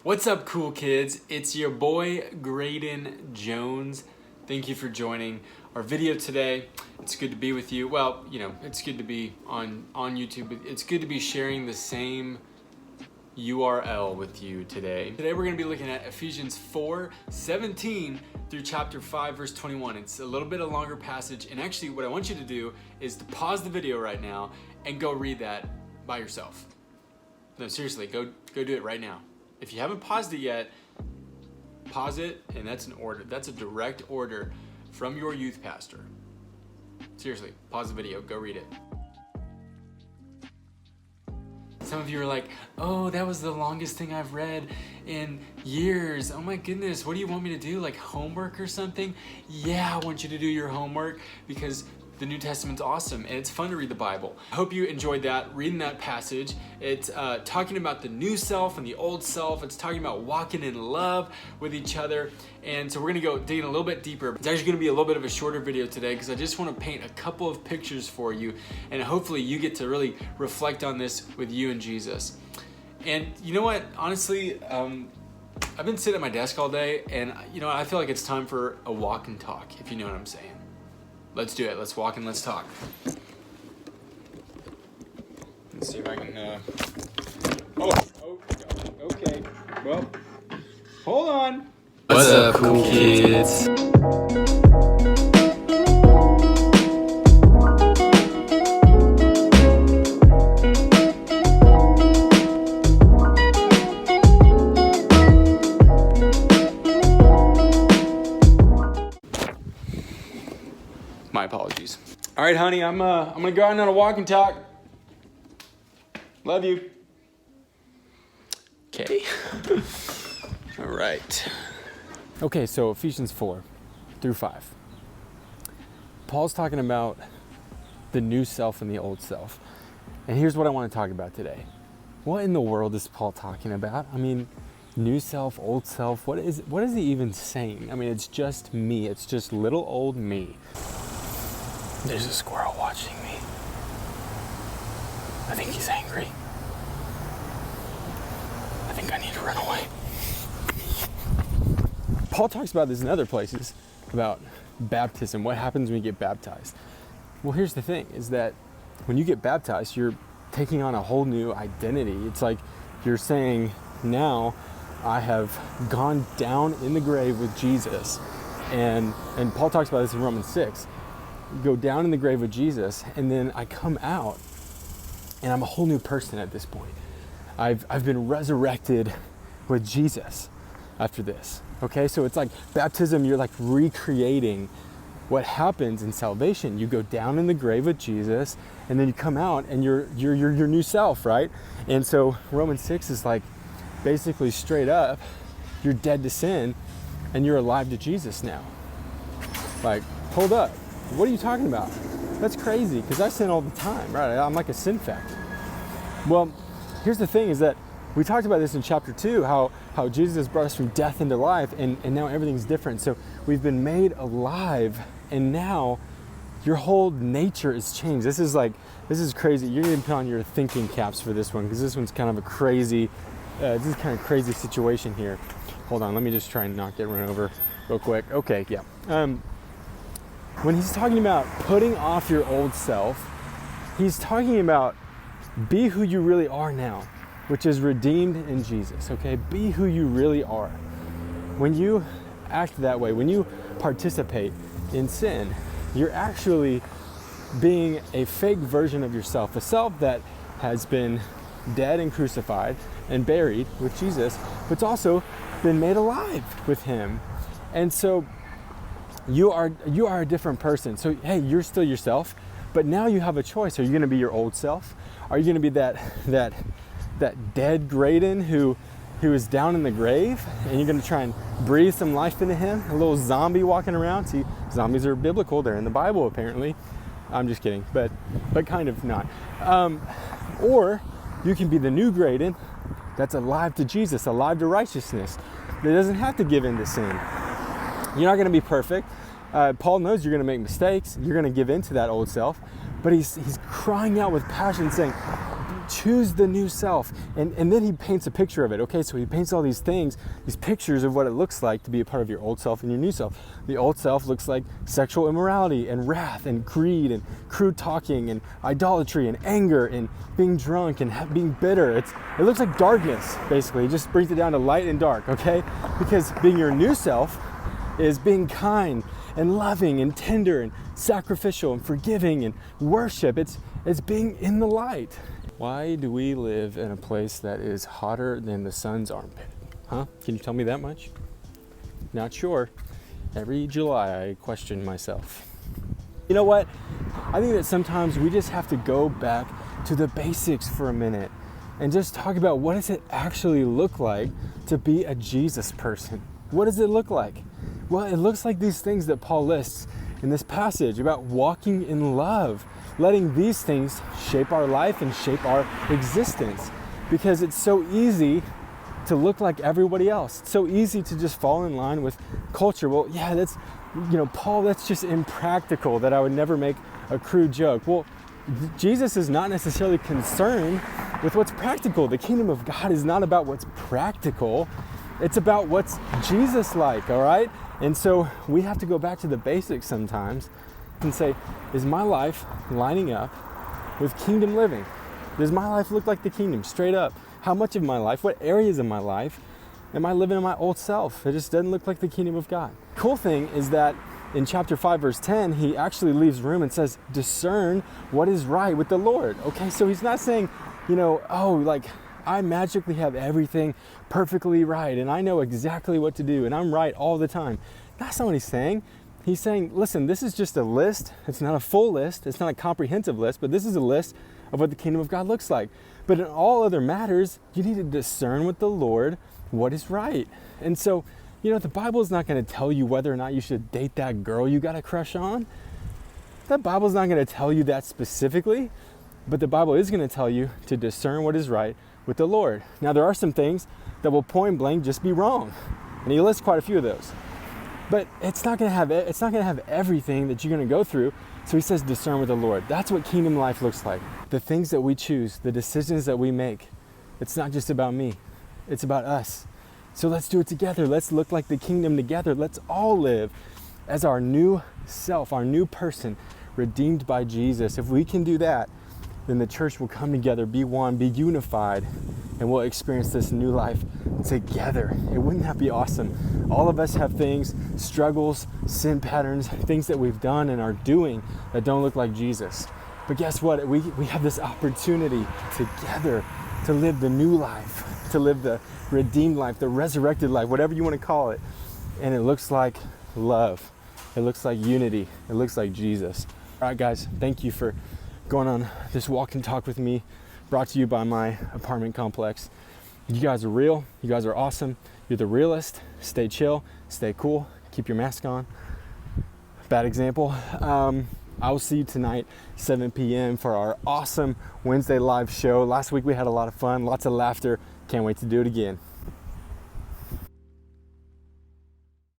What's up, cool kids? It's your boy, Graydon Jones. Thank you for joining our video today. It's good to be with you. Well, it's good to be on YouTube, but it's good to be sharing the same URL with you today. Today we're going to be looking at Ephesians 4:17 through chapter 5, verse 21. It's a little bit of a longer passage, and actually what I want you to do is to pause the video right now and go read that by yourself. No, seriously, go do it right now. If you haven't paused it yet, pause it, and that's an order. That's a direct order from your youth pastor. Seriously, pause the video, go read it. Some of you are like, oh, that was the longest thing I've read in years. Oh my goodness, what do you want me to do? Like homework or something? Yeah, I want you to do your homework because the New Testament's awesome and it's fun to read the Bible. I hope you enjoyed that, reading that passage. It's talking about the new self and the old self. It's talking about walking in love with each other. And so we're gonna go digging a little bit deeper. It's actually gonna be a little bit of a shorter video today because I just wanna paint a couple of pictures for you, and hopefully you get to really reflect on this with you and Jesus. And you know what, honestly, I've been sitting at my desk all day, and I feel like it's time for a walk and talk, if you know what I'm saying. Let's do it. Let's walk and let's talk. Let's see if I can, okay. Well, hold on. What's up, cool kids? My apologies. All right, honey, I'm gonna go out on a walk and talk. Love you. Okay. All right. Okay, so Ephesians 4:5. Paul's talking about the new self and the old self. And here's what I want to talk about today. What in the world is Paul talking about? I mean, new self, old self, what is he even saying? I mean, it's just me. It's just little old me. There's a squirrel watching me. I think he's angry. I think I need to run away. Paul talks about this in other places, about baptism, what happens when you get baptized. Well, here's the thing, is that when you get baptized, you're taking on a whole new identity. It's like you're saying, now I have gone down in the grave with Jesus. And Paul talks about this in Romans 6. Go down in the grave with Jesus, and then I come out and I'm a whole new person at this point. I've been resurrected with Jesus after this. Okay, so it's like baptism, you're like recreating what happens in salvation. You go down in the grave with Jesus, and then you come out and you're your new self, right? And so Romans 6 is like basically straight up, you're dead to sin and you're alive to Jesus now. Like, hold up. What are you talking about? That's crazy, because I sin all the time, right? I'm like a sin factor. Well, here's the thing, is that we talked about this in chapter 2, how Jesus brought us from death into life, and now everything's different. So we've been made alive, and now your whole nature is changed. This is crazy. You're going to put on your thinking caps for this one, because this one's kind of a crazy, crazy situation here. Hold on, let me just try and not get run over real quick. Okay, yeah. When he's talking about putting off your old self, he's talking about be who you really are now, which is redeemed in Jesus, okay? Be who you really are. When you act that way, when you participate in sin, you're actually being a fake version of yourself, a self that has been dead and crucified and buried with Jesus, but it's also been made alive with him. And so you are a different person. So hey, you're still yourself, but now you have a choice. Are you going to be your old self? Are you going to be that dead Graydon who is down in the grave, and you're going to try and breathe some life into him? A little zombie walking around. See, zombies are biblical. They're in the Bible apparently. I'm just kidding, but kind of not. Or you can be the new Graydon that's alive to Jesus, alive to righteousness, that doesn't have to give in to sin. You're not going to be perfect. Paul knows you're going to make mistakes. You're going to give in to that old self. But he's crying out with passion saying, choose the new self. And then he paints a picture of it. Okay, so he paints all these things, these pictures of what it looks like to be a part of your old self and your new self. The old self looks like sexual immorality and wrath and greed and crude talking and idolatry and anger and being drunk and being bitter. It looks like darkness, basically. It just brings it down to light and dark, okay? Because being your new self is being kind and loving and tender and sacrificial and forgiving and worship. It's being in the light. Why do we live in a place that is hotter than the sun's armpit? Huh? Can you tell me that much? Not sure. Every July I question myself. You know what? I think that sometimes we just have to go back to the basics for a minute and just talk about what does it actually look like to be a Jesus person? What does it look like? Well, it looks like these things that Paul lists in this passage about walking in love, letting these things shape our life and shape our existence, because it's so easy to look like everybody else. It's so easy to just fall in line with culture. Well, yeah, that's, Paul, that's just impractical, that I would never make a crude joke. Well, Jesus is not necessarily concerned with what's practical. The kingdom of God is not about what's practical. It's about what's Jesus like, all right? And so we have to go back to the basics sometimes and say, is my life lining up with kingdom living? Does my life look like the kingdom, straight up? How much of my life, what areas of my life am I living in my old self? It just doesn't look like the kingdom of God. Cool thing is that in chapter 5, verse 10, he actually leaves room and says, discern what is right with the Lord. Okay, so he's not saying, I magically have everything perfectly right and I know exactly what to do and I'm right all the time. That's not what he's saying. He's saying, listen, this is just a list. It's not a full list. It's not a comprehensive list, but this is a list of what the kingdom of God looks like. But in all other matters, you need to discern with the Lord what is right. And so, the Bible is not going to tell you whether or not you should date that girl you got a crush on. That Bible's not going to tell you that specifically, but the Bible is going to tell you to discern what is right with the Lord. Now, there are some things that will point blank just be wrong, and he lists quite a few of those. But it's not going to have everything that you're going to go through. So he says, discern with the Lord. That's what kingdom life looks like. The things that we choose, the decisions that we make, it's not just about me. It's about us. So let's do it together. Let's look like the kingdom together. Let's all live as our new self, our new person, redeemed by Jesus. If we can do that, then the church will come together, be one, be unified, and we'll experience this new life together. It wouldn't that be awesome? All of us have things, struggles, sin patterns, things that we've done and are doing that don't look like Jesus. But guess what? We have this opportunity together to live the new life, to live the redeemed life, the resurrected life, whatever you want to call it. And it looks like love. It looks like unity. It looks like Jesus. All right, guys, thank you for going on this walk and talk with me, brought to you by my apartment complex. You guys are real. You guys are awesome. You're the realest. Stay chill. Stay cool. Keep your mask on. Bad example. I will see you tonight, 7 p.m. for our awesome Wednesday live show. Last week we had a lot of fun, lots of laughter. Can't wait to do it again.